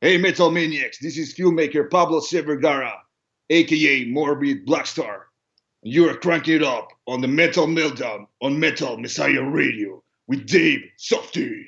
Hey Metal Maniacs, this is filmmaker Pablo Vergara, aka MORBID BLACKSTAR. You are cranking it up on the Metal Meltdown on Metal Messiah Radio with Dave Softee.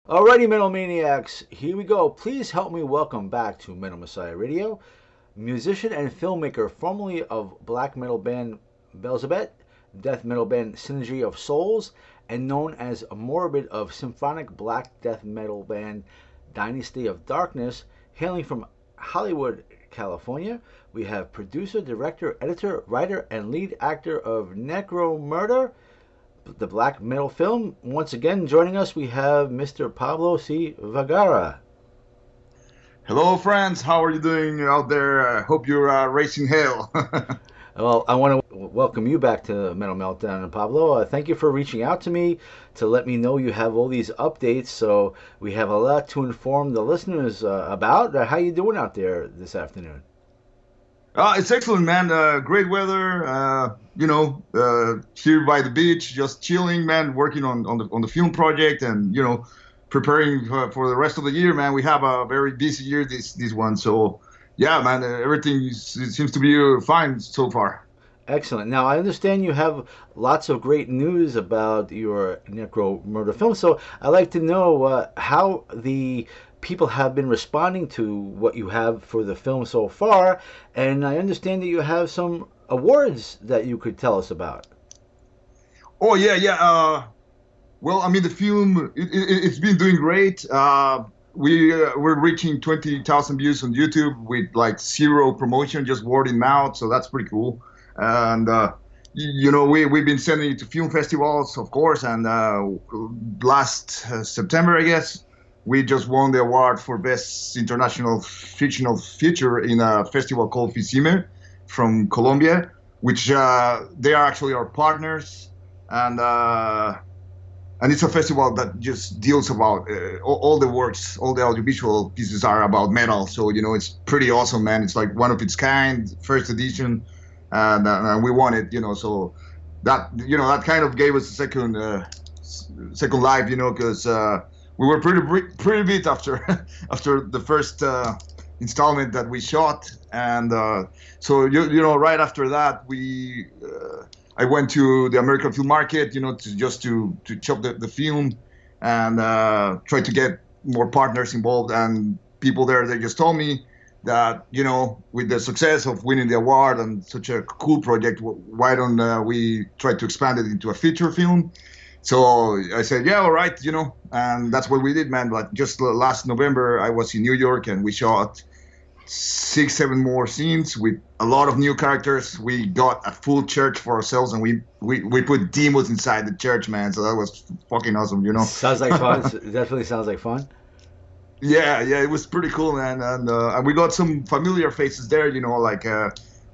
Alrighty, Metal Maniacs, here we go. Please help me welcome back to Metal Messiah Radio, musician and filmmaker formerly of black metal band Beelzebub, death metal band Synergy of Souls, and known as Morbid of symphonic black death metal band Dynasty of Darkness, hailing from Hollywood, California. We have producer, director, editor, writer, and lead actor of Necromurder, the black metal film. Once again, joining us, we have Mr. Pablo C. Vergara. Hello, friends. How are you doing out there? I hope you're racing hell. Well, I want to welcome you back to Metal Meltdown, and Pablo. Thank you for reaching out to me to let me know you have all these updates. So we have a lot to inform the listeners about. How you doing out there this afternoon? It's excellent, man. Great weather. Here by the beach, just chilling, man. Working on the film project, and preparing for the rest of the year, man. We have a very busy year this one. So, yeah, man. Everything seems to be fine so far. Excellent. Now, I understand you have lots of great news about your Necromurder film. So, I'd like to know how the people have been responding to what you have for the film so far, and I understand that you have some awards that you could tell us about. Oh yeah. Well, I mean, the film it's been doing great. We're reaching 20,000 views on YouTube with like zero promotion, just word of mouth. So that's pretty cool. And we've been sending it to film festivals, of course. And last September, I guess, we just won the award for Best International Fictional Feature in a festival called Fisime from Colombia, which they are actually our partners, and it's a festival that just deals about all the works, all the audiovisual pieces are about metal. So it's pretty awesome, man. It's like one of its kind, first edition, and we won it. So that kind of gave us a second life, because we were pretty bit after the first installment that we shot, and so right after that I went to the American Film Market, to chop the film and try to get more partners involved, and people there, they just told me that with the success of winning the award and such a cool project, why don't we try to expand it into a feature film? So I said, yeah, all right, and that's what we did, man. Like just last November, I was in New York and we shot 6-7 more scenes with a lot of new characters. We got a full church for ourselves, and we put demons inside the church, man. So that was fucking awesome, Sounds like fun. Definitely sounds like fun. Yeah, it was pretty cool, man. And we got some familiar faces there, like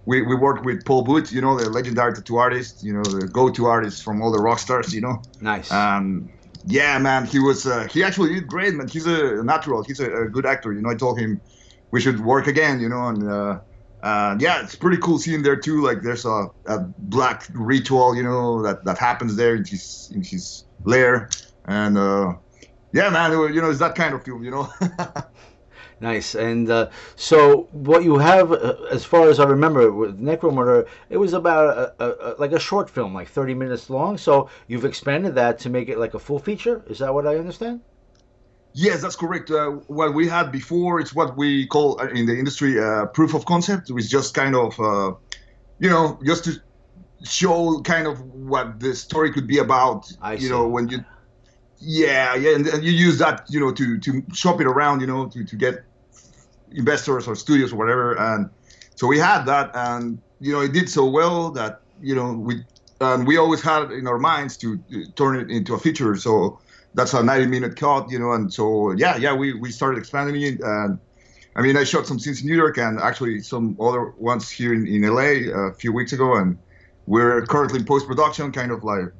we worked with Paul Booth, the legendary tattoo artist, the go-to artist from all the rock stars, Nice. Yeah, man, he actually did great, man. He's a natural. He's a good actor. I told him we should work again, and yeah, it's pretty cool seeing there too. Like there's a black ritual, that happens there in his lair, and yeah, man, it's that kind of film. Nice. And so what you have, as far as I remember, with Necromurder, it was about like a short film, like 30 minutes long. So you've expanded that to make it like a full feature. Is that what I understand? Yes, that's correct. What we had before, it's what we call in the industry proof of concept. It was just kind of, just to show kind of what the story could be about. I see. When you, yeah, and you use that, to shop it around, to get investors or studios or whatever. And so we had that, and it did so well that we always had in our minds to turn it into a feature. So that's a 90-minute cut, and so yeah, we started expanding it. And I mean, I shot some scenes in New York and actually some other ones here in LA a few weeks ago, and we're currently in post-production, kind of like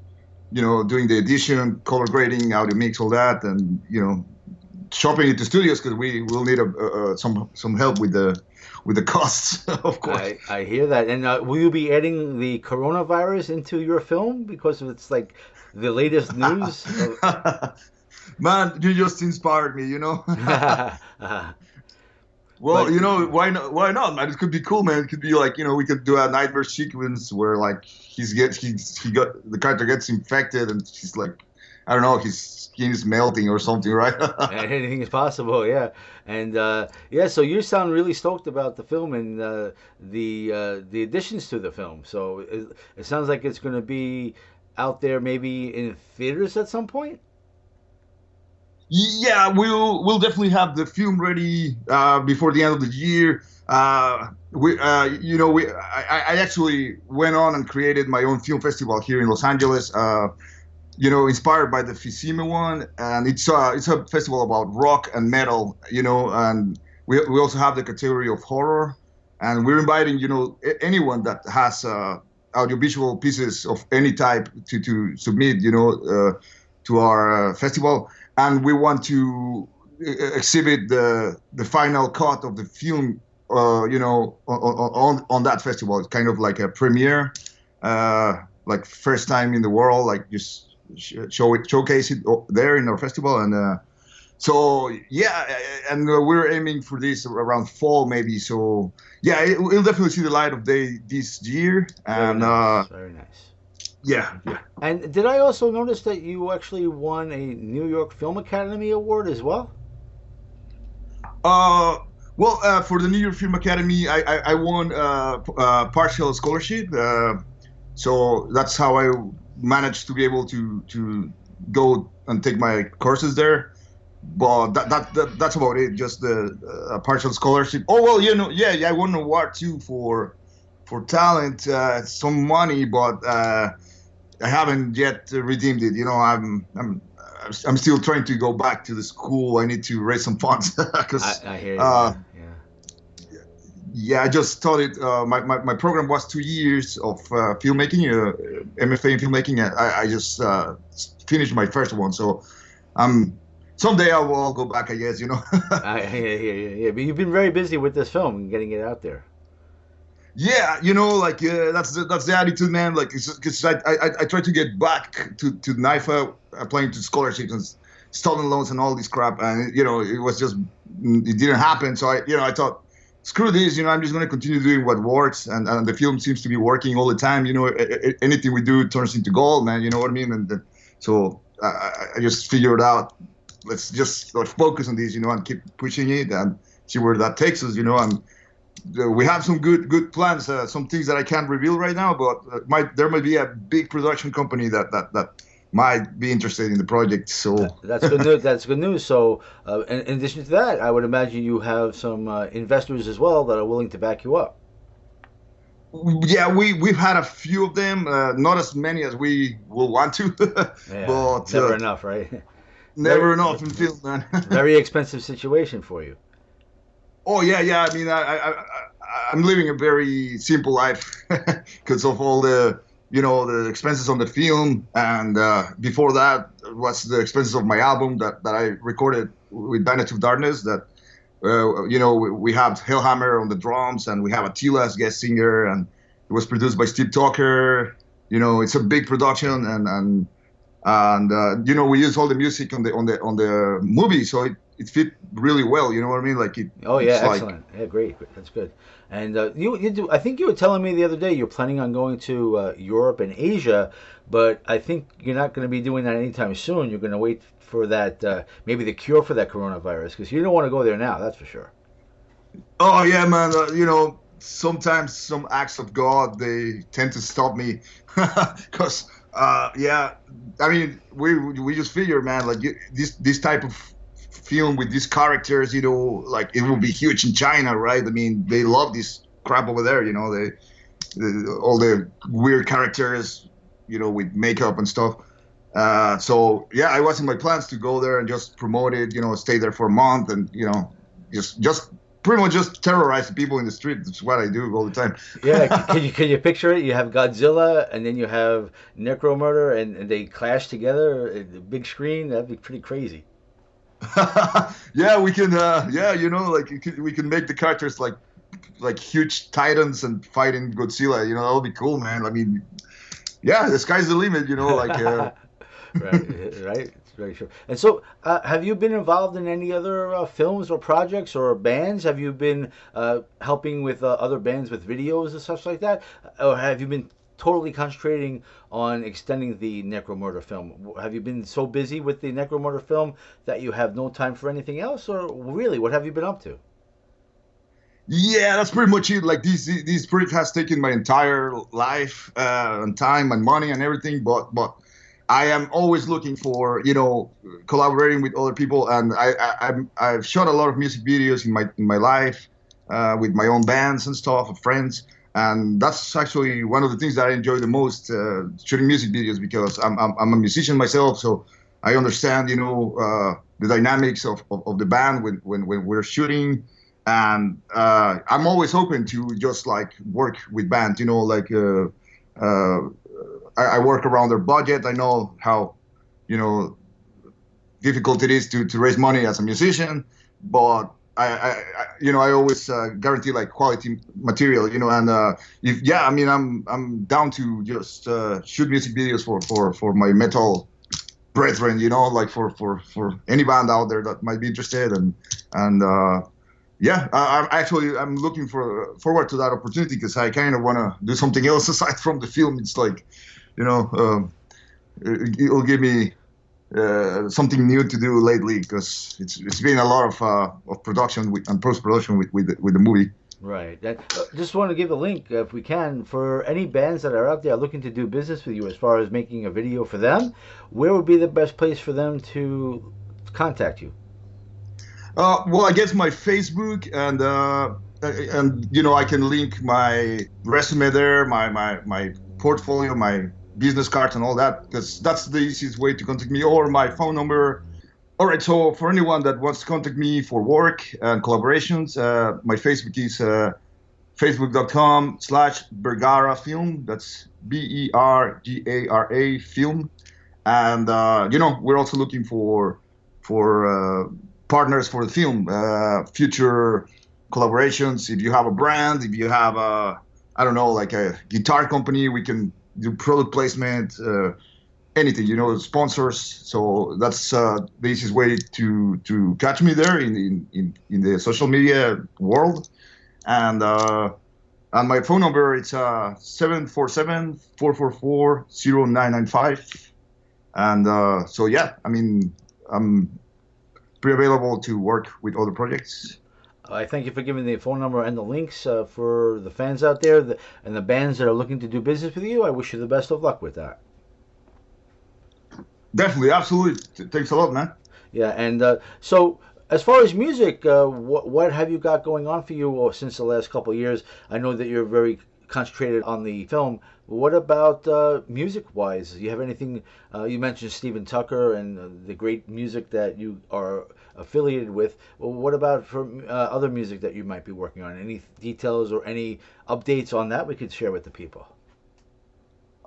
doing the edition, color grading, audio mix, all that, and shopping it to studios because we will need some help with the costs, of course. I hear that. And will you be adding the coronavirus into your film because it's like the latest news? Man, you just inspired me. Well, why not? Why not, man? It could be cool, man. It could be like, we could do a nightmare sequence where like the character gets infected and he's like, I don't know, his skin is melting or something, right? Anything is possible, yeah. And yeah, so you sound really stoked about the film and the additions to the film. So it sounds like it's going to be out there maybe in theaters at some point. Yeah, we'll definitely have the film ready before the end of the year. I actually went on and created my own film festival here in Los Angeles. Inspired by the Fissime one, and it's a festival about rock and metal. And we also have the category of horror, and we're inviting anyone that has audiovisual pieces of any type to submit to our festival. And we want to exhibit the final cut of the film, on that festival. It's kind of like a premiere, like first time in the world, like just showcase it there in our festival. And so yeah, and we're aiming for this around fall maybe. So yeah, we'll definitely see the light of day this year. And very nice. Yeah. And did I also notice that you actually won a New York Film Academy Award as well? Well, for the New York Film Academy, I won partial scholarship. So that's how I managed to be able to go and take my courses there. But that's about it. Just the partial scholarship. Oh well, yeah, I won an award too for talent, some money, but I haven't yet redeemed it. I'm still trying to go back to the school. I need to raise some funds because I hear you. Yeah, I just started. My program was 2 years of filmmaking, MFA in filmmaking. I just finished my first one, so someday I'll go back, I guess. I hear you. Yeah, but you've been very busy with this film and getting it out there. Yeah, that's the attitude, man. Like, because I try to get back to NIFA, applying to scholarships and student loans and all this crap, and it didn't happen. So I thought, screw this, I'm just going to continue doing what works, and the film seems to be working all the time. Anything we do turns into gold, man. You know what I mean? And so I just figured out, let's just focus on this, and keep pushing it and see where that takes us, and. We have some good plans, some things that I can't reveal right now, but there might be a big production company that might be interested in the project. So that's good news. That's good news. So in addition to that, I would imagine you have some investors as well that are willing to back you up. Yeah, we've had a few of them, not as many as we will want to, Yeah, but never enough, right? Never enough in film, man. Very expensive situation for you. Oh yeah. I mean, I I'm living a very simple life because of all the the expenses on the film, and before that was the expenses of my album that I recorded with Vanity of Darkness. That we have Hellhammer on the drums, and we have Attila as guest singer, and it was produced by Steve Tucker. It's a big production, and we use all the music on the movie, so it fit really well. You know what I mean? Like it. Oh yeah, It's like, excellent. Yeah, great. That's good. And you do. I think you were telling me the other day you're planning on going to Europe and Asia, but I think you're not going to be doing that anytime soon. You're going to wait for that maybe the cure for that coronavirus, because you don't want to go there now. That's for sure. oh yeah, man. Sometimes some acts of God they tend to stop me, because yeah, I mean we just figure, man, like this type of film with these characters, like it will be huge in China, right? I mean, they love this crap over there, all the weird characters, with makeup and stuff. So yeah, it was in my plans to go there and just promote it, stay there for a month, and just pretty much just terrorize the people in the street. That's what I do all the time. Yeah, can you picture it? You have Godzilla, and then you have Necromurder, and they clash together, the big screen. That'd be pretty crazy. Yeah, we can. Yeah, like we can make the characters like huge titans and fighting Godzilla. That would be cool, man. I mean, yeah, the sky's the limit. Like. Right, right. It's very true. And so, have you been involved in any other films or projects or bands? Have you been helping with other bands with videos and stuff like that, or have you been totally concentrating on extending the Necromurder film? Have you been so busy with the Necromurder film that you have no time for anything else, or really, what have you been up to? Yeah, that's pretty much it. Like this project has taken my entire life and time and money and everything, but I am always looking for collaborating with other people, and I've shot a lot of music videos in my life with my own bands and stuff, with friends, and that's actually one of the things that I enjoy the most, shooting music videos, because I'm a musician myself, so I understand the dynamics of the band when we're shooting. And I'm always open to just like work with bands, like I work around their budget. I know how difficult it is to raise money as a musician, but I always guarantee like quality material, and if I mean I'm down to just shoot music videos for my metal brethren, like for any band out there that might be interested, and yeah, I'm looking forward to that opportunity, because I kind of want to do something else aside from the film. It's like, it'll give me something new to do lately, because it's been a lot of production and post production with the movie. Right. Just want to give a link, if we can, for any bands that are out there looking to do business with you as far as making a video for them. Where would be the best place for them to contact you? Well, I guess my Facebook, and I can link my resume there, my portfolio, my business cards, and all that, because that's the easiest way to contact me, or my phone number. All right, so for anyone that wants to contact me for work and collaborations, my Facebook is facebook.com/Vergara Film. That's Bergara Film, and we're also looking for partners for the film, future collaborations. If you have a brand, if you have I don't know, like a guitar company, we can do product placement, anything, sponsors. So that's the easiest way to catch me there in the social media world. And my phone number, it's 747-444-0995. And so yeah, I mean, I'm pretty available to work with other projects. I thank you for giving the phone number and the links for the fans out there and the bands that are looking to do business with you. I wish you the best of luck with that. Definitely, absolutely. Thanks a lot, man. Yeah, and so as far as music, what have you got going on for you since the last couple of years? I know that you're very concentrated on the film. What about music-wise? Do you have anything? You mentioned Stephen Tucker and the great music that you are affiliated with. Well, what about for other music that you might be working on? Any details or any updates on that we could share with the people?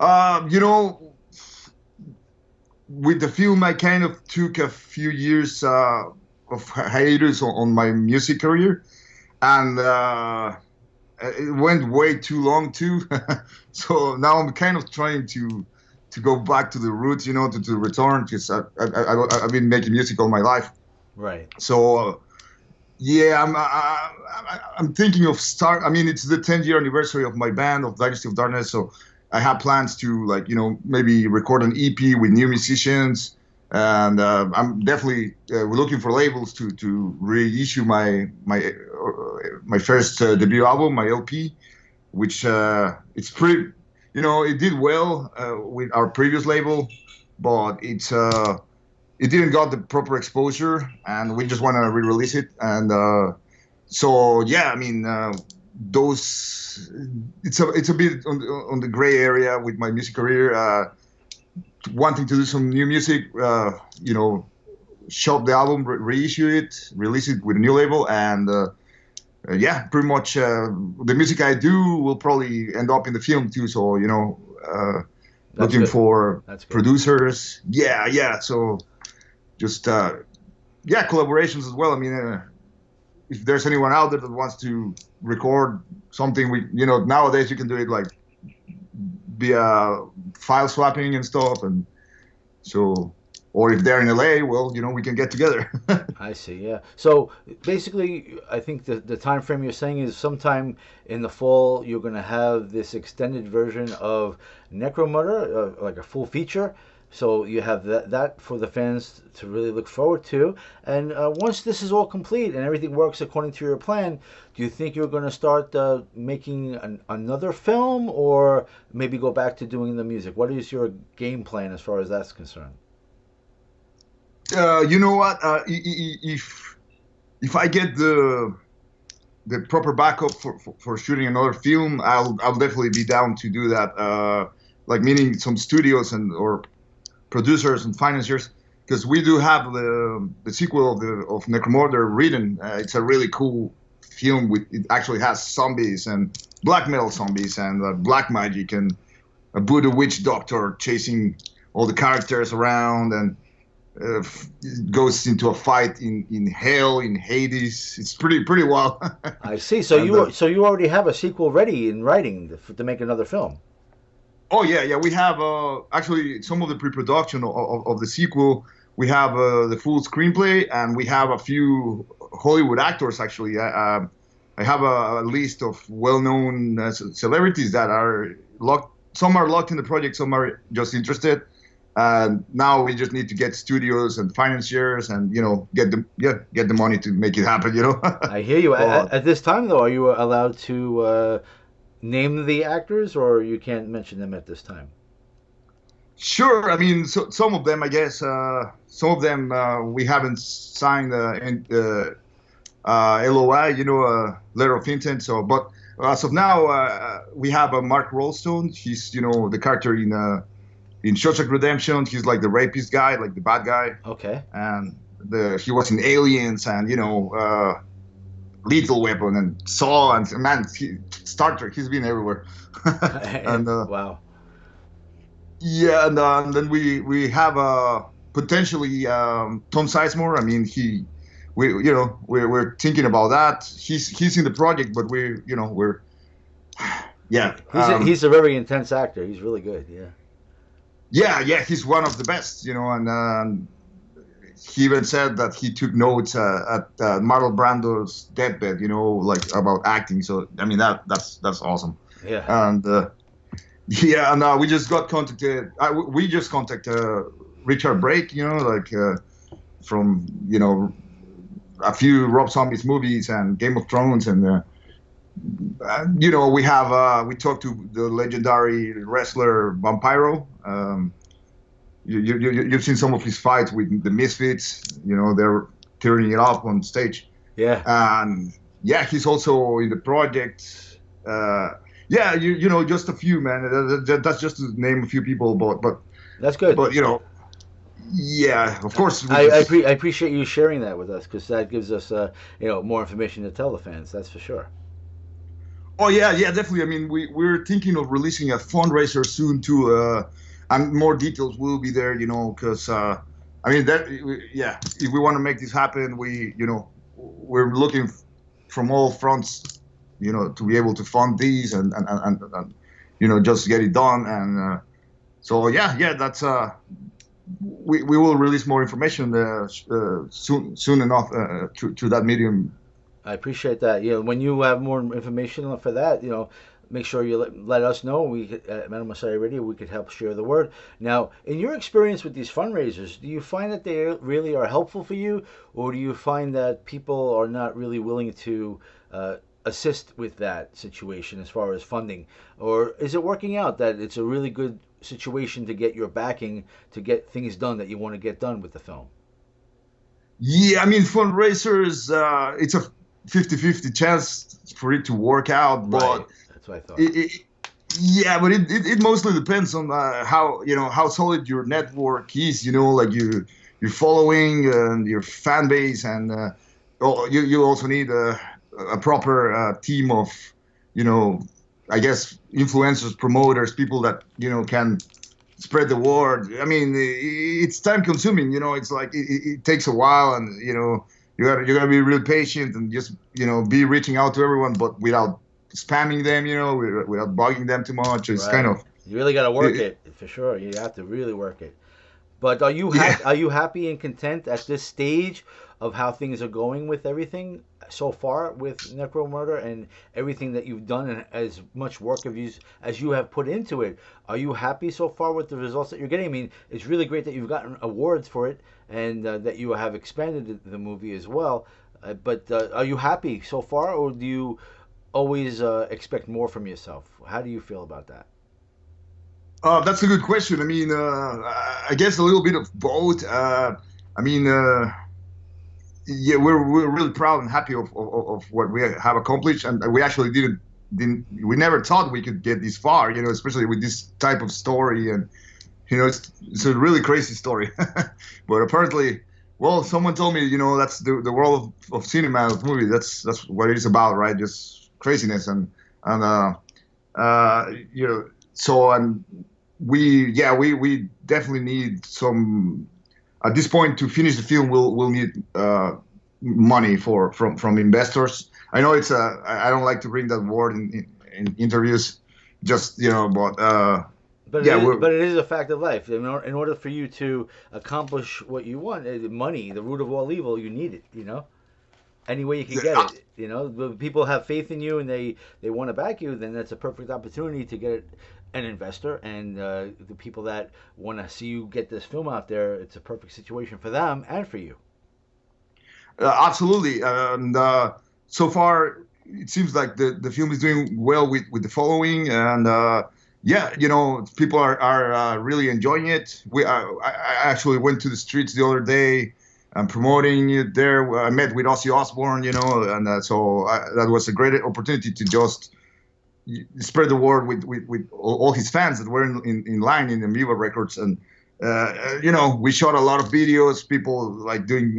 You know, with the film, I kind of took a few years of hiatus on my music career, and it went way too long too. So now I'm kind of trying to go back to the roots, to return, because I've been making music all my life. Right. So yeah, I'm thinking of start. I mean, it's the 10-year anniversary of my band of Dynasty of Darkness, so I have plans to, like, maybe record an EP with new musicians, and I'm definitely looking for labels to reissue my first debut album, my LP, which it's pretty, it did well with our previous label, but it didn't got the proper exposure, and we just want to re-release it. And so yeah, I mean, those it's a bit on the gray area with my music career. Wanting to do some new music, shop the album, reissue it, release it with a new label, and yeah, pretty much the music I do will probably end up in the film too. So looking good. for That's good. producers. Yeah, yeah. So just yeah, collaborations as well. I mean, if there's anyone out there that wants to record something, nowadays you can do it like via file swapping and stuff, and so, or if they're in LA, well, we can get together. I see. Yeah. So basically, I think the time frame you're saying is sometime in the fall you're going to have this extended version of Necromurder, like a full feature. So you have that for the fans to really look forward to. And once this is all complete and everything works according to your plan, do you think you're going to start making another film, or maybe go back to doing the music? What is your game plan as far as that's concerned? You know what? If I get the proper backup for shooting another film, I'll definitely be down to do that. Like, meaning some studios or producers and financiers, because we do have the sequel of Necromurder written. It's a really cool film. It actually has zombies and black metal zombies and black magic and a Buddha witch doctor chasing all the characters around, and goes into a fight in hell, in Hades. It's pretty wild. I see. So you already have a sequel ready in writing to make another film. Oh yeah. We have actually some of the pre-production of the sequel. We have the full screenplay, and we have a few Hollywood actors. Actually, I have a list of well-known celebrities that are locked. Some are locked in the project. Some are just interested. And now we just need to get studios and financiers, and get the money to make it happen. I hear you. At this time, though, are you allowed to name the actors, or you can't mention them at this time? Sure. I mean, some of them, I guess. Some of them we haven't signed LOI, letter of intent. So, but as of now, we have Mark Rolstone. He's the character in Shawshank Redemption. He's like the rapist guy, like the bad guy. Okay. And he was in Aliens, and Lethal Weapon and Saw, and man, Star Trek. He's been everywhere. And wow. Yeah, and then we have potentially Tom Sizemore. I mean, we're thinking about that. He's in the project, but we're yeah. He's a very intense actor. He's really good. Yeah. Yeah, he's one of the best, and he even said that he took notes at Marlon Brando's deathbed, like about acting. So I mean, that's awesome. Yeah. And yeah, and we just got contacted. We just contacted Richard Brake, from a few Rob Zombies movies and Game of Thrones, and we talked to the legendary wrestler Vampiro. You've seen some of his fights with the Misfits. They're tearing it up on stage. Yeah. And yeah, he's also in the project. Yeah, you know, just a few, man. That's just to name a few people, That's good. but you know, yeah, of I, course, with I, this. I appreciate you sharing that with us because that gives us more information to tell the fans. That's for sure. Oh yeah, yeah, definitely. I mean, we're thinking of releasing a fundraiser soon too, and more details will be there, you know, because I mean yeah, if we want to make this happen, you know, we're looking from all fronts, you know, to be able to fund these and you know, just get it done. And so yeah, yeah, that's we will release more information soon enough to that medium. I appreciate that. When you have more information for that, make sure you let us know. We could, at Metal Messiah Radio, we could help share the word. Now, in your experience with these fundraisers, do you find that they really are helpful for you, or do you find that people are not really willing to assist with that situation as far as funding, or is it working out that it's a really good situation to get your backing to get things done that you want to get done with the film? Yeah, I mean, fundraisers, it's a 50-50 chance for it to work out, Right. but That's what I thought. yeah, but it mostly depends on how, you know, how solid your network is, you know, like your following and your fan base, and you also need a proper team of, you know, I guess influencers, promoters, people that, you know, can spread the word. I mean, it's time consuming. You know, it's like it takes a while, and you know, you gotta be real patient and just, you know, be reaching out to everyone, but without spamming them. You know, without bugging them too much. It's kind Right. of You really got to work it, it for sure. You have to really work it. But are you yeah. happy? Are you happy and content at this stage of how things are going with everything so far with Necromurder and everything that you've done and as much work as you have put into it? Are you happy so far with the results that you're getting? I mean, it's really great that you've gotten awards for it and that you have expanded the movie as well. But are you happy so far, or do you always expect more from yourself? How do you feel about that? That's a good question. I mean, I guess a little bit of both. I mean, yeah, we're really proud and happy of what we have accomplished, and we actually didn't we never thought we could get this far, you know, especially with this type of story. And you know, it's a really crazy story. But apparently, well, someone told me, you know, that's the world of cinema, of movie. That's what it is about, right? Just craziness. And you know, so and we definitely need some, at this point, to finish the film. We'll need money from investors. I know it's I don't like to bring that word in interviews, just, you know, but yeah, But it is a fact of life. In order for you to accomplish what you want, money, the root of all evil, you need it. Any way you can get it. The people have faith in you and they want to back you. Then that's a perfect opportunity to get an investor, and the people that want to see you get this film out there. It's a perfect situation for them and for you. absolutely. And so far, it seems like the film is doing well with the following, and yeah, you know, people are really enjoying it. I actually went to the streets the other day and promoting it there. I met with Ozzy Osbourne, you know, and that was a great opportunity to just spread the word with all his fans that were in line in the Amoeba Records. And you know, we shot a lot of videos, people like doing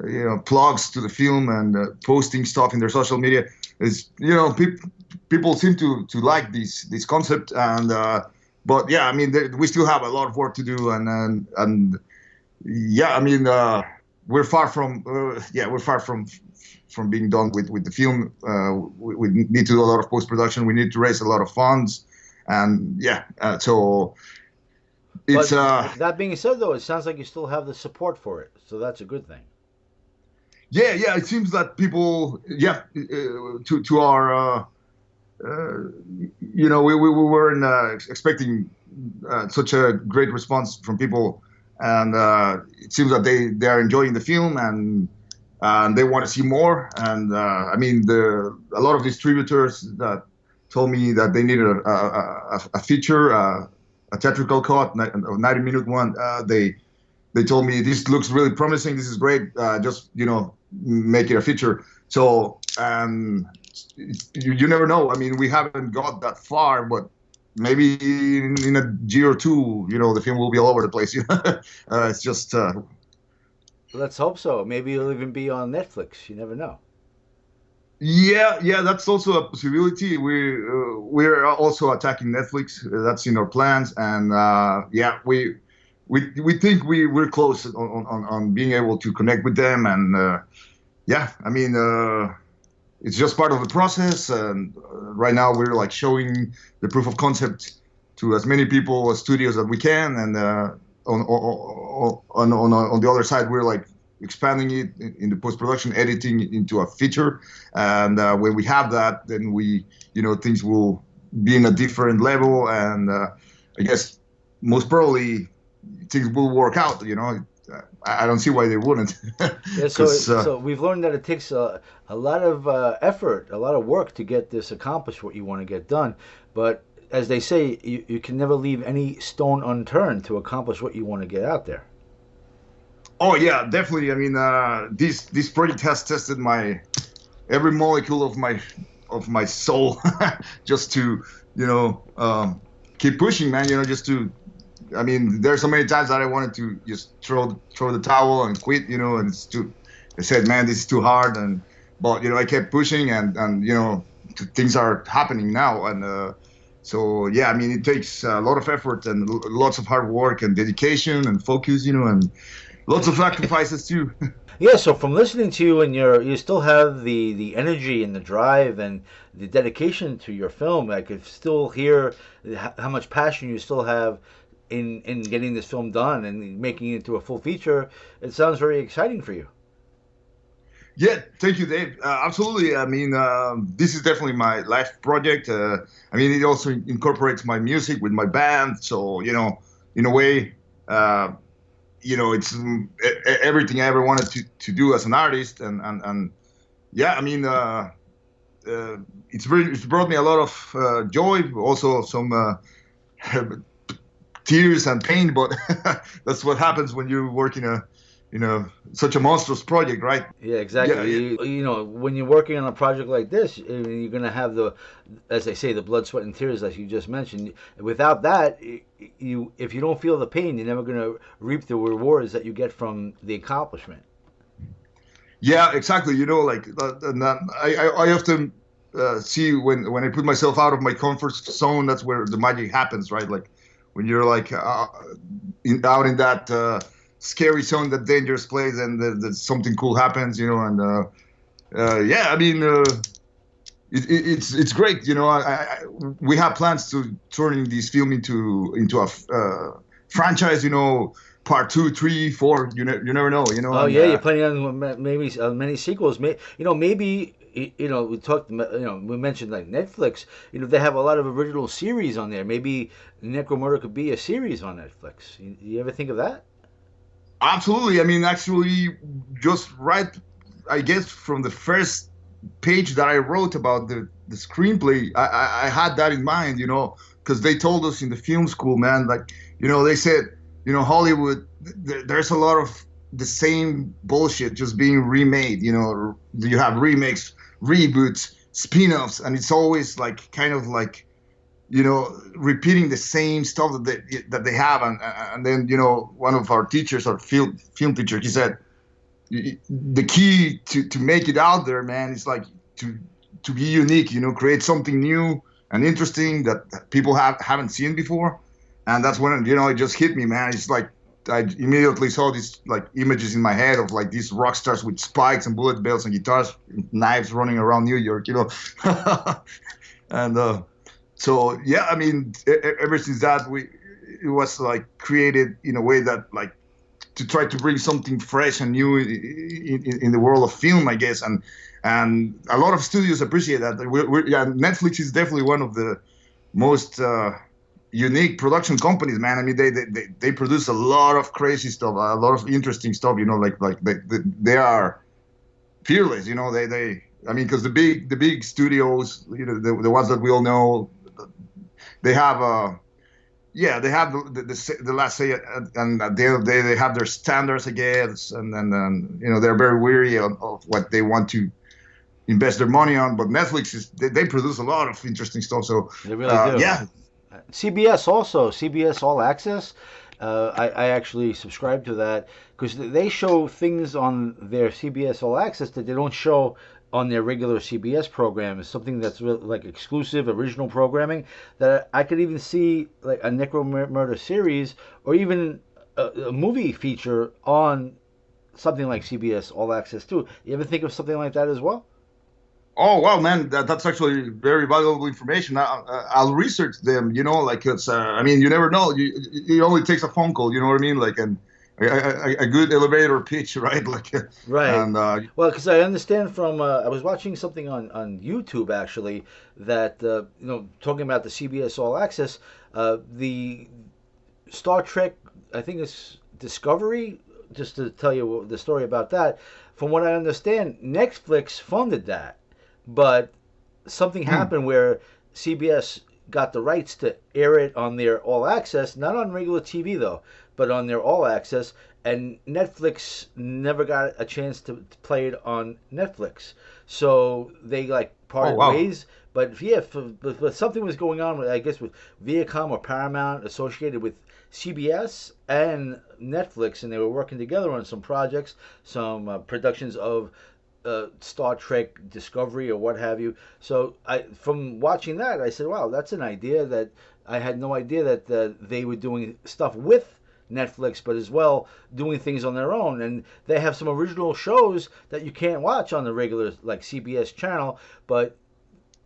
you know, plugs to the film and posting stuff in their social media. Is, you know, people seem to like this concept. And but yeah, I mean, we still have a lot of work to do. And yeah, I mean, we're far from being done with the film. We need to do a lot of post production. We need to raise a lot of funds, and yeah, so it's But that being said, though, it sounds like you still have the support for it, so that's a good thing. yeah, yeah. It seems that people, yeah, to our you know, we weren't expecting such a great response from people, and it seems that they are enjoying the film, and they want to see more. And I mean, a lot of distributors that told me that they needed a feature, a theatrical cut, a 90-minute one. They told me, this looks really promising. This is great. Just, you know, make it a feature. So you never know. I mean, we haven't got that far, but maybe in a year or two, the film will be all over the place. It's just Let's hope so. Maybe it'll even be on Netflix. You never know. yeah, that's also a possibility. We're also attacking Netflix. That's in our plans, and yeah, we think we're close on being able to connect with them, and yeah, I mean, it's just part of the process. And right now, we're like showing the proof of concept to as many people, as studios that we can, and on the other side, we're like expanding it in the post-production, editing into a feature. And when we have that, then things will be in a different level. And I guess most probably things will work out. I don't see why they wouldn't. Yeah, so we've learned that it takes a lot of effort, a lot of work to get this accomplished, what you want to get done. But as they say, you can never leave any stone unturned to accomplish what you want to get out there. Oh yeah, definitely. I mean, this project has tested every molecule of my soul, just to keep pushing, man. Just to. I mean, there's so many times that I wanted to just throw the towel and quit, and I said, man, this is too hard, but I kept pushing, and things are happening now, and so yeah, I mean, it takes a lot of effort and lots of hard work and dedication and focus, and lots of sacrifices too. Yeah, so from listening to you, and you still have the energy and the drive and the dedication to your film. I could still hear how much passion you still have in getting this film done and making it into a full feature. It sounds very exciting for you. Yeah, thank you, Dave. Absolutely. I mean, this is definitely my life project. I mean, it also incorporates my music with my band. So, in a way, it's everything I ever wanted to do as an artist. And yeah, I mean, it's brought me a lot of joy, also some tears and pain, but that's what happens when you work in such a monstrous project, right? Yeah, exactly. Yeah. When you're working on a project like this, you're going to have as they say, the blood, sweat, and tears, like you just mentioned. Without that, if you don't feel the pain, you're never going to reap the rewards that you get from the accomplishment. Yeah, exactly. I often see when I put myself out of my comfort zone, that's where the magic happens, right? Like when you're like out in that scary zone, that dangerous place, and something cool happens, and yeah, I mean, it's great, we have plans to turning this film into a franchise, part 2, 3, 4, you never know, Oh yeah, you're planning on maybe many sequels. Maybe we talked. We mentioned like Netflix. They have a lot of original series on there. Maybe Necromurder could be a series on Netflix. You ever think of that? Absolutely. I mean, actually, just right, I guess from the first page that I wrote about the screenplay, I had that in mind, because they told us in the film school, man, like, they said, Hollywood, there's a lot of the same bullshit just being remade. You have remakes, reboots, spin-offs, and it's always like kind of like, repeating the same stuff that they have, and then one of our teachers, our film teacher, he said the key to make it out there, man, is like to be unique, create something new and interesting that people haven't seen before. And that's when it just hit me, man. It's like I immediately saw these like images in my head of like these rock stars with spikes and bullet belts and guitars, knives running around New York, and so yeah, I mean, ever since that, it was like created in a way that like to try to bring something fresh and new in the world of film, I guess, and a lot of studios appreciate that. Yeah, Netflix is definitely one of the most unique production companies, man. I mean, they produce a lot of crazy stuff, a lot of interesting stuff. They are fearless. I mean, because the big studios, the ones that we all know, they have they have the last say, and at the end of the day, they have their standards, I guess, and they're very weary of what they want to invest their money on. But Netflix they produce a lot of interesting stuff. So They really do. yeah. CBS also, CBS All Access. I actually subscribe to that because they show things on their CBS All Access that they don't show on their regular CBS program. Is something that's really, like exclusive, original programming that I could even see like a Necromurder series or even a movie feature on something like CBS All Access too. You ever think of something like that as well? Oh wow, man, that's actually very valuable information. I'll research them. Like it's. I mean, you never know. It only takes a phone call. You know what I mean? Like a good elevator pitch, right? Like, Right. and Well, because I understand from I was watching something on YouTube actually that talking about the CBS All Access, the Star Trek, I think it's Discovery. Just to tell you the story about that, from what I understand, Netflix funded that, but something hmm. happened where CBS got the rights to air it on their All Access, not on regular TV though, but on their All Access, and Netflix never got a chance to play it on Netflix. So they like Oh parted wow. ways. But yeah, but something was going on with, I guess, with Viacom or Paramount associated with CBS and Netflix, and they were working together on some projects, some productions of Star Trek Discovery or what have you. So from watching that, I said, "Wow, that's an idea that I had no idea that they were doing stuff with Netflix, but as well doing things on their own. And they have some original shows that you can't watch on the regular like CBS channel, but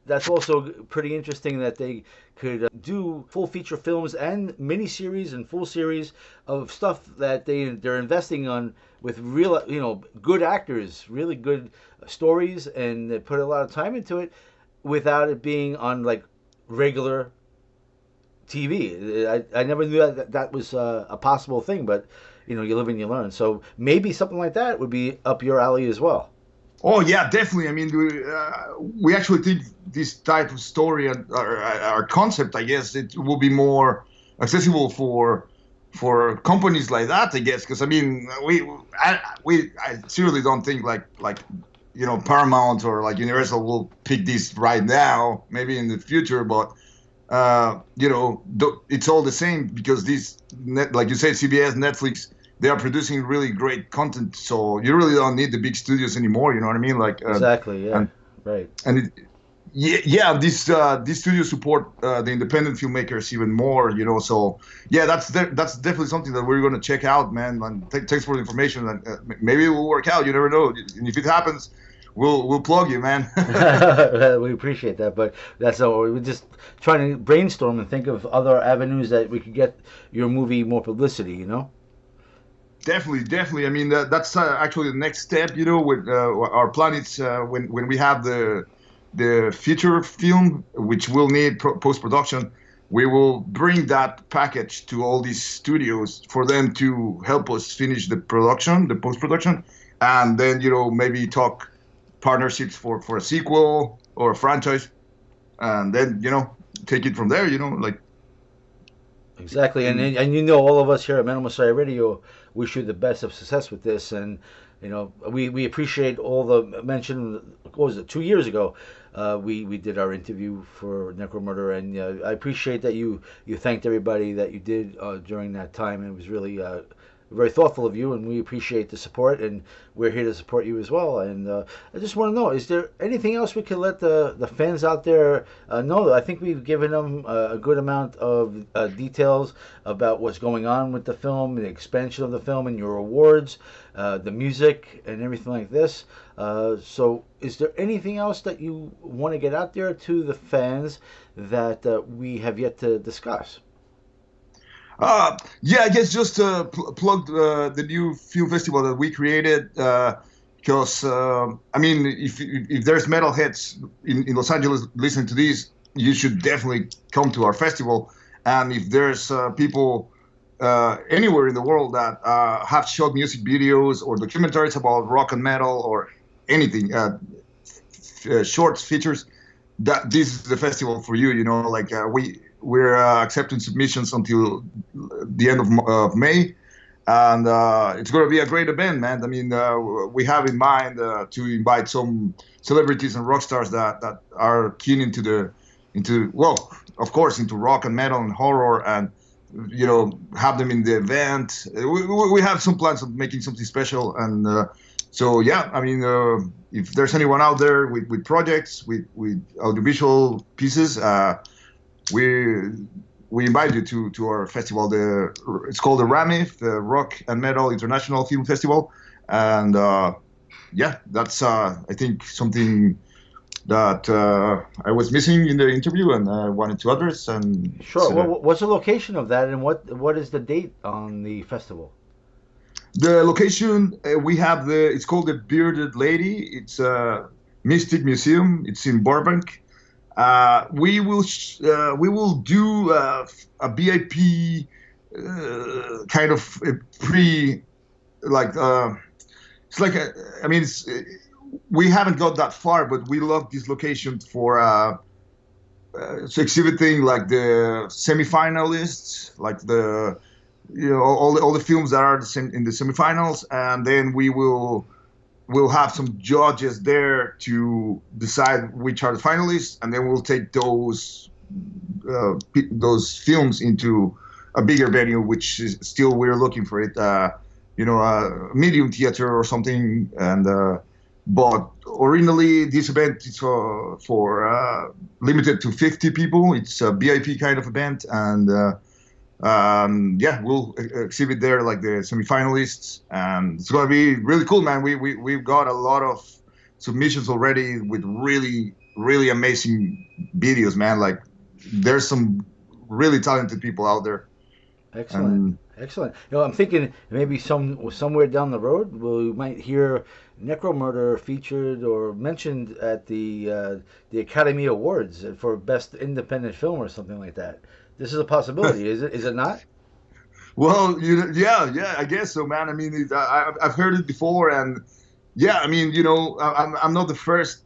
that's also pretty interesting that they could do full feature films and miniseries and full series of stuff that they're investing on with real good actors, really good stories, and they put a lot of time into it without it being on like regular TV. I never knew that was a possible thing, but you live and you learn. So maybe something like that would be up your alley as well. Oh yeah, definitely. I mean, we actually think this type of story or concept, I guess, it will be more accessible for companies like that, I guess. Because I mean, I seriously don't think like Paramount or like Universal will pick this right now. Maybe in the future, but it's all the same because like you said, CBS, Netflix, they are producing really great content. So you really don't need the big studios anymore. You know what I mean? Like, Exactly. Yeah. and Right. and yeah, these studios support the independent filmmakers even more. So yeah, that's definitely something that we're gonna check out, man. And thanks for the information. And maybe it will work out. You never know. And if it happens, we'll plug you, man. We appreciate that, but that's all. We're just trying to brainstorm and think of other avenues that we could get your movie more publicity. Definitely, definitely. I mean, that's actually the next step. With our plan is when we have the feature film, which will need post production, we will bring that package to all these studios for them to help us finish the production, the post production, and then maybe talk partnerships for a sequel or a franchise, and then take it from there. Like. Exactly, and all of us here at Metal Messiah Radio wish you the best of success with this, and we appreciate all the mention. What was it? 2 years ago, we did our interview for Necromurder, and I appreciate that you thanked everybody that you did during that time. It was really very thoughtful of you, and we appreciate the support, and we're here to support you as well. And I just want to know, is there anything else we could let the fans out there know? I think we've given them a good amount of details about what's going on with the film, the expansion of the film, and your awards, the music, and everything like this. So is there anything else that you want to get out there to the fans that we have yet to discuss? Yeah, I guess just plug the new film festival that we created. Because I mean, if there's metalheads in Los Angeles listening to this, you should definitely come to our festival. And if there's people anywhere in the world that have shot music videos or documentaries about rock and metal or anything, shorts, features, that this is the festival for you. Like we're accepting submissions until the end of May, and it's going to be a great event, man. I mean, we have in mind to invite some celebrities and rock stars that are keen into well, of course, into rock and metal and horror, and have them in the event. We have some plans of making something special, and so yeah, I mean, if there's anyone out there with projects with audiovisual pieces, we we invite you to our festival. It's called the RAMIF, the Rock and Metal International Film Festival, and yeah, that's I think something that I was missing in the interview and I wanted to address. And Sure. Well, what's the location of that, and what is the date on the festival? the location we have it's called the Bearded Lady. It's a Mystic Museum. It's in Burbank. We will do a VIP kind of a pre like it's like I mean we haven't got that far, but we love this location for so exhibiting like the semifinalists, like the all the films that are in the semifinals, and then we'll have some judges there to decide which are the finalists, and then we'll take those films into a bigger venue, which is still we're looking for it, a medium theater or something. And but originally this event is for limited to 50 people. It's a VIP kind of event, and yeah, we'll exhibit there like the semifinalists, and it's gonna be really cool, man. We've got a lot of submissions already with really amazing videos, man. Like there's some really talented people out there. Excellent, excellent. I'm thinking maybe somewhere down the road we might hear Necromurder featured or mentioned at the Academy Awards for Best Independent Film or something like that. This is a possibility, is it? Is it not? Well, yeah, I guess so, man. I mean, I've heard it before, and yeah, I mean, I'm not the first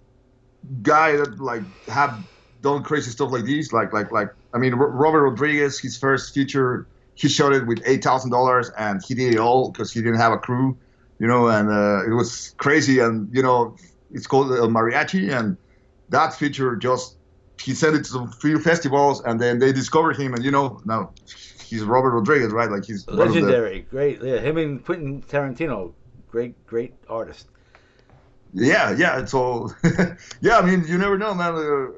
guy that like have done crazy stuff like this. I mean, Robert Rodriguez, his first feature, he shot it with $8,000, and he did it all because he didn't have a crew, and it was crazy. And it's called El Mariachi, and that feature just he sent it to some film festivals, and then they discovered him, and now he's Robert Rodriguez, right? Like he's legendary, great. Yeah, him and Quentin Tarantino, great artist. Yeah. So yeah, I mean, you never know, man.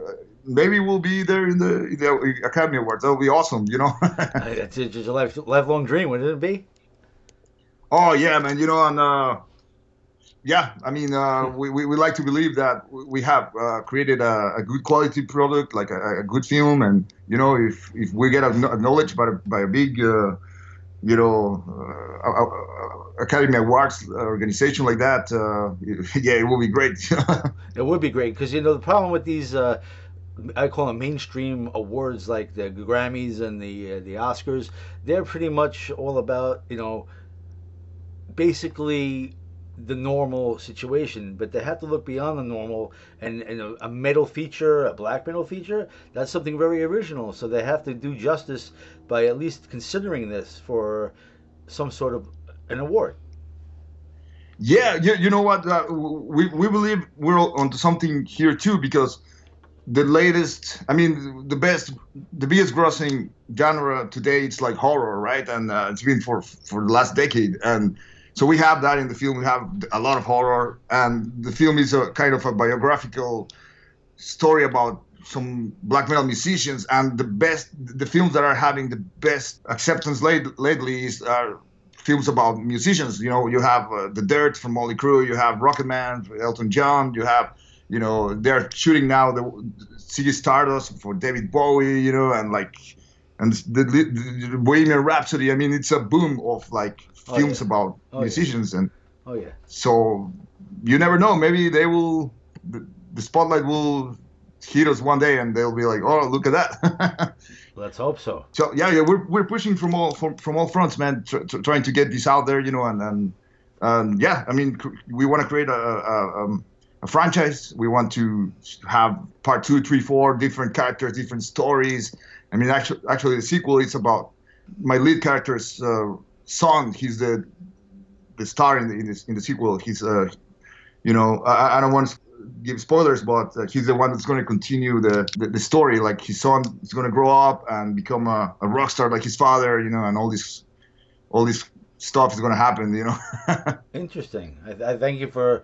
Maybe we'll be there in the Academy Awards. That'll be awesome, It's just a lifelong dream, wouldn't it be? Oh yeah, man. And yeah, I mean, we like to believe that we have created a good quality product, like a good film, and if we get acknowledged by a big Academy Awards organization like that, yeah, it will be great. It would be great because the problem with these I call them mainstream awards like the Grammys and the Oscars, they're pretty much all about basically the normal situation, but they have to look beyond the normal, and a metal feature, a black metal feature, that's something very original. So they have to do justice by at least considering this for some sort of an award. Yeah, you know what? We believe we're onto something here too, because the latest, I mean, the biggest grossing genre today, it's like horror, right? And it's been for the last decade, and so we have that in the film. We have a lot of horror, and the film is a kind of a biographical story about some black metal musicians. And the films that are having the best acceptance lately are films about musicians. You have The Dirt from Motley Crue, you have Rocket Man, Elton John, you have, they're shooting now the Ziggy Stardust for David Bowie, and the Bohemian Rhapsody. I mean, it's a boom of like films about musicians, and so you never know. Maybe the spotlight will hit us one day, and they'll be like, "Oh, look at that." Let's hope so. So yeah, we're pushing from all fronts, man, trying to get this out there, and yeah, I mean, we want to create a franchise. We want to have part 2, 3, 4, different characters, different stories. I mean, actually, the sequel is about my lead character's son. He's the star in the sequel. He's I don't want to give spoilers, but he's the one that's going to continue the story. Like his son is going to grow up and become a rock star like his father, and all this stuff is going to happen. Interesting. I thank you for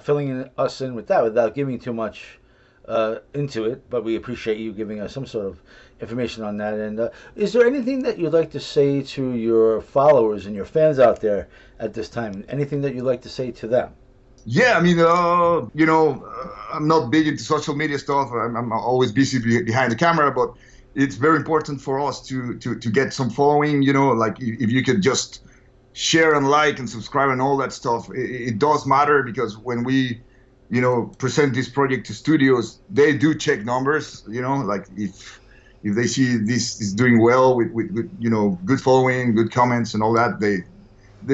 filling us in with that without giving too much into it, but we appreciate you giving us some sort of information on that. And is there anything that you'd like to say to your followers and your fans out there at this time? Anything that you'd like to say to them? Yeah, I mean, I'm not big into social media stuff. I'm always busy behind the camera, but it's very important for us to get some following. Like if you could just share and like and subscribe and all that stuff, it does matter, because when we, present this project to studios, they do check numbers. Like if they see this is doing well with good following, good comments and all that, they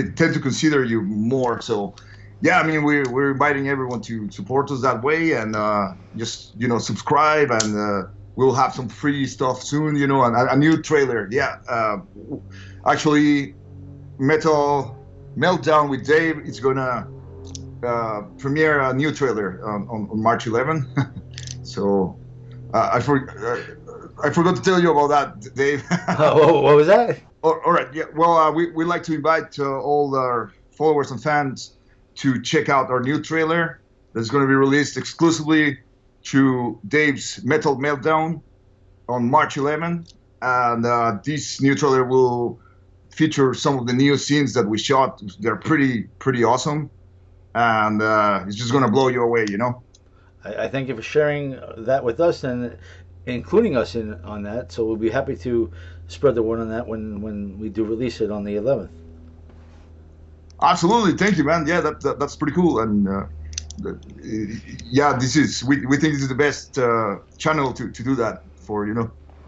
tend to consider you more. So. Yeah, I mean, we're inviting everyone to support us that way, and just subscribe, and we'll have some free stuff soon, and a new trailer. Yeah, actually, Meltdown with Dave is gonna premiere a new trailer on March 11. So I forgot to tell you about that, Dave. What was that? All right. Yeah. Well, we like to invite all our followers and fans to check out our new trailer that's going to be released exclusively through Dave's Metal Meltdown on March 11. And this new trailer will feature some of the new scenes that we shot. They're pretty awesome. And it's just going to blow you away, I thank you for sharing that with us and including us in on that. So we'll be happy to spread the word on that when we do release it on the 11th. Absolutely, thank you, man. Yeah, that's pretty cool, and yeah, we think this is the best channel to do that for,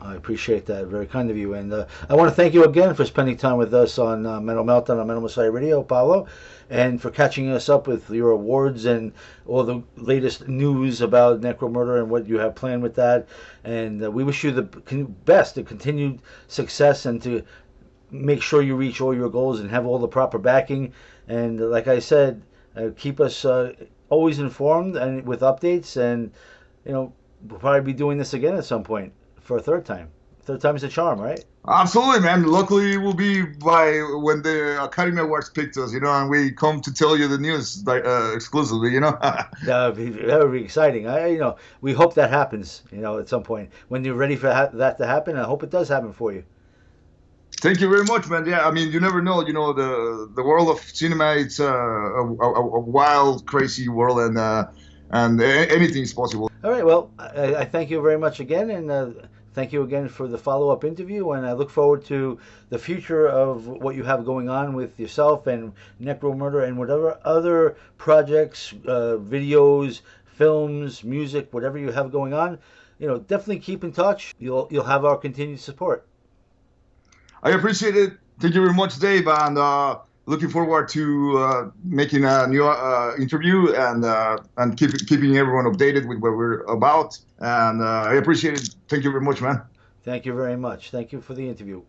I appreciate that. Very kind of you, and I want to thank you again for spending time with us on Metal Meltdown on Metal Messiah Radio, Pablo, and for catching us up with your awards and all the latest news about Necromurder and what you have planned with that. And we wish you the best, the continued success, and to make sure you reach all your goals and have all the proper backing. And like I said, keep us always informed and with updates. And we'll probably be doing this again at some point for a third time. Third time's a charm, right? Absolutely, man. Luckily, it will be by when the Academy Awards picked us, and we come to tell you the news exclusively, That would be exciting. We hope that happens, at some point when you're ready for that to happen. I hope it does happen for you. Thank you very much, man. Yeah, I mean, you never know. The world of cinema, it's a wild, crazy world, and anything is possible. All right. Well, I thank you very much again, and thank you again for the follow-up interview. And I look forward to the future of what you have going on with yourself and Necromurder and whatever other projects, videos, films, music, whatever you have going on. Definitely keep in touch. You'll have our continued support. I appreciate it. Thank you very much, Dave, and looking forward to making a new interview and keeping everyone updated with what we're about. And I appreciate it. Thank you very much, man. Thank you very much. Thank you for the interview.